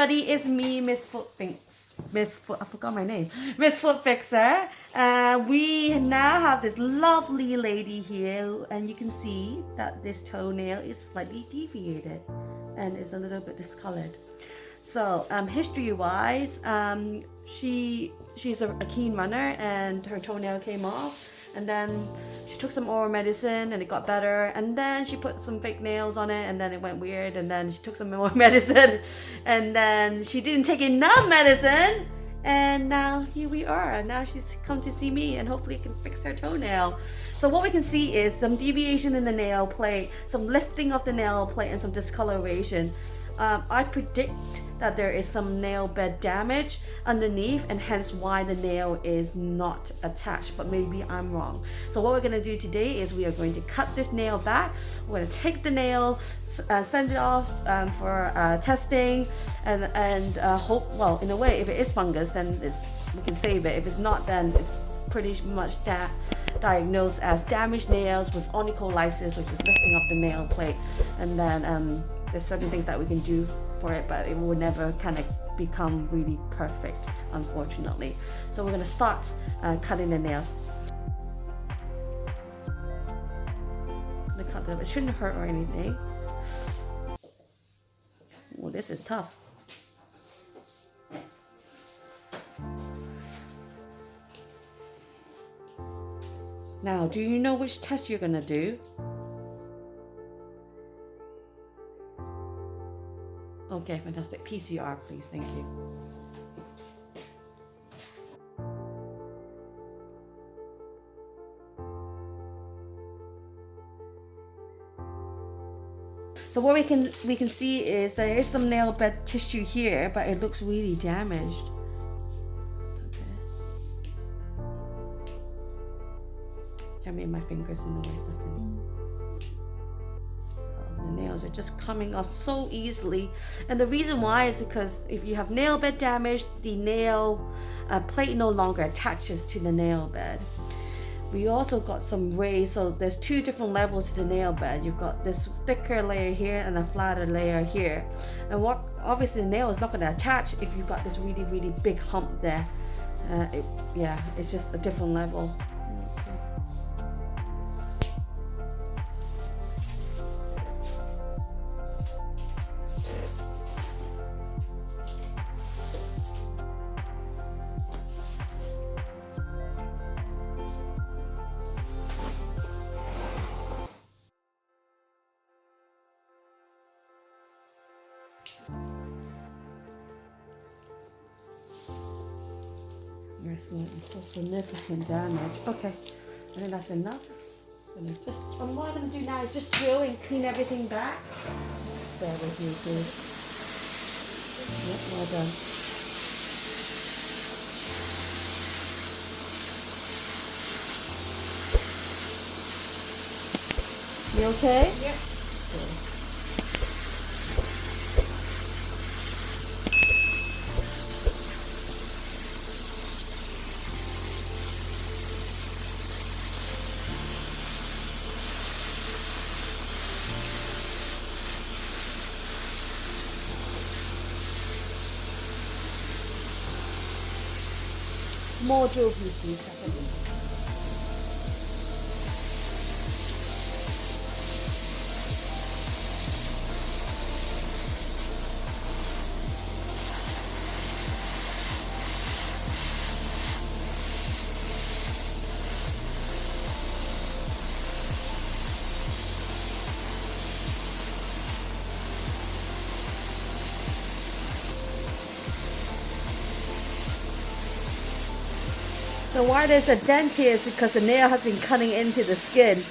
everybody, it's me, Miss Foot Fix. Miss Foot, I forgot my name. Miss Foot Fixer. We now have this lovely lady here, and you can see that this toenail is slightly deviated and is a little bit discolored. So, history-wise, she's a keen runner, and her toenail came off. And then she took some oral medicine and it got better, and then she put some fake nails on it and then it went weird, and then she took some more medicine and then she didn't take enough medicine, and now here we are, and now she's come to see me and hopefully can fix her toenail. So what we can see is some deviation in the nail plate, some lifting of the nail plate, and some discoloration. I predict that there is some nail bed damage underneath, and hence why the nail is not attached, but maybe I'm wrong. So what we're going to do today is we are going to cut this nail back. We're going to take the nail, send it off for testing, and hope, well, in a way, if it is fungus, then we can save it. If it's not, then it's pretty much diagnosed as damaged nails with onycholysis, which is lifting up the nail plate. And then there's certain things that we can do for it, but it will never kind of become really perfect, unfortunately. So we're going to start cutting the nails. I'm going to cut them. It shouldn't hurt or anything. Well, this is tough. Now, do you know which test you're going to do? Okay, fantastic. PCR, please. Thank you. So what we can see is there is some nail bed tissue here, but it looks really damaged. Okay. Tell me, my fingers in the way, Stephanie. The nails are just coming off so easily, and the reason why is because if you have nail bed damage, the nail plate no longer attaches to the nail bed. We also got some rays, so there's two different levels to the nail bed. You've got this thicker layer here and a flatter layer here, and what obviously the nail is not going to attach if you've got this really big hump there. It's just a different level. So significant damage. Okay, I think that's enough. And what I'm going to do now is just drill and clean everything back. Bear with me, please. Yep, well done. You okay? Yep. Good. More drill, please, Stephanie. So why there's a dent here is because the nail has been cutting into the skin.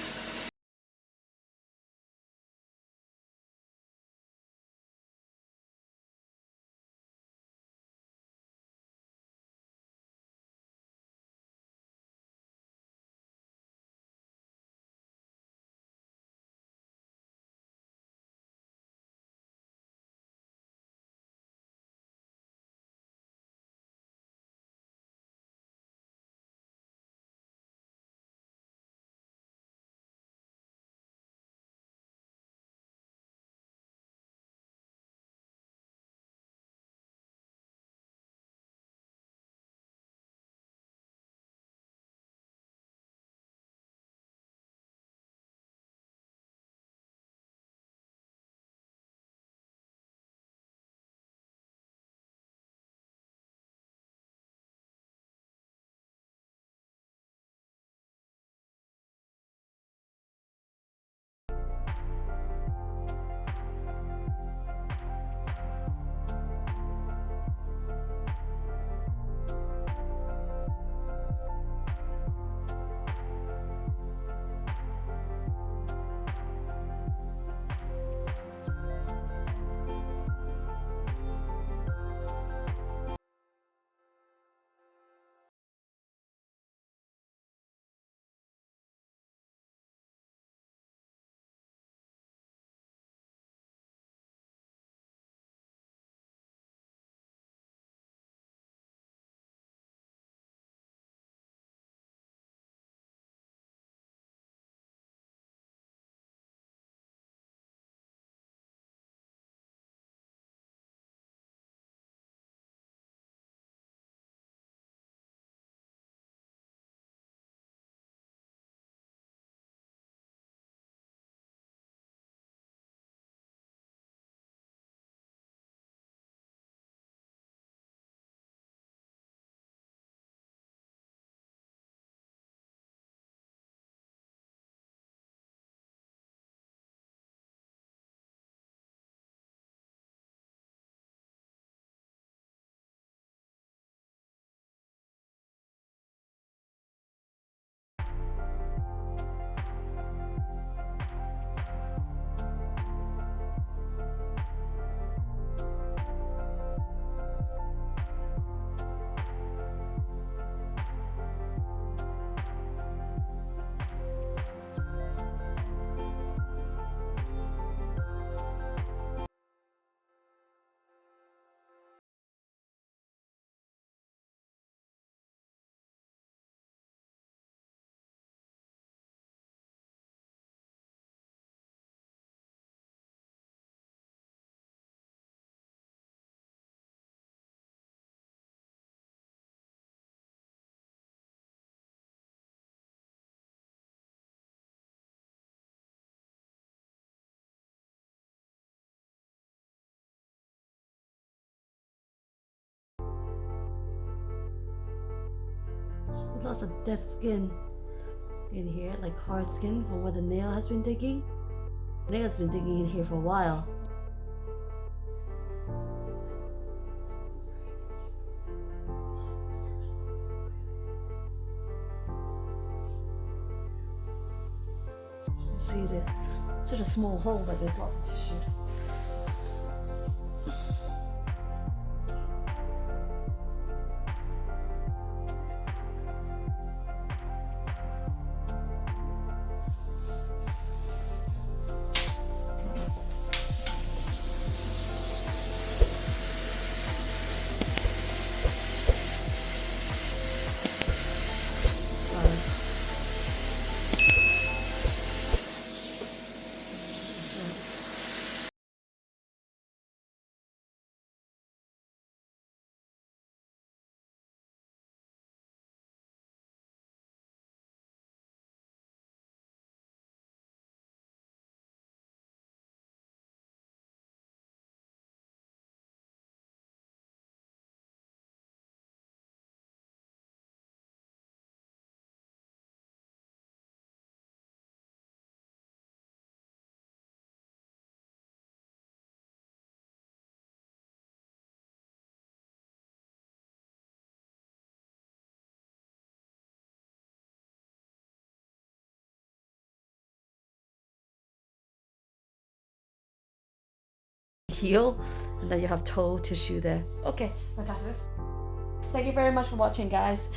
lots of dead skin in here, like hard skin from where the nail has been digging. The nail has been digging in here for a while. See this sort of small hole, but there's lots of tissue. Heel, and then you have toe tissue there. Okay, fantastic. Thank you very much for watching, guys.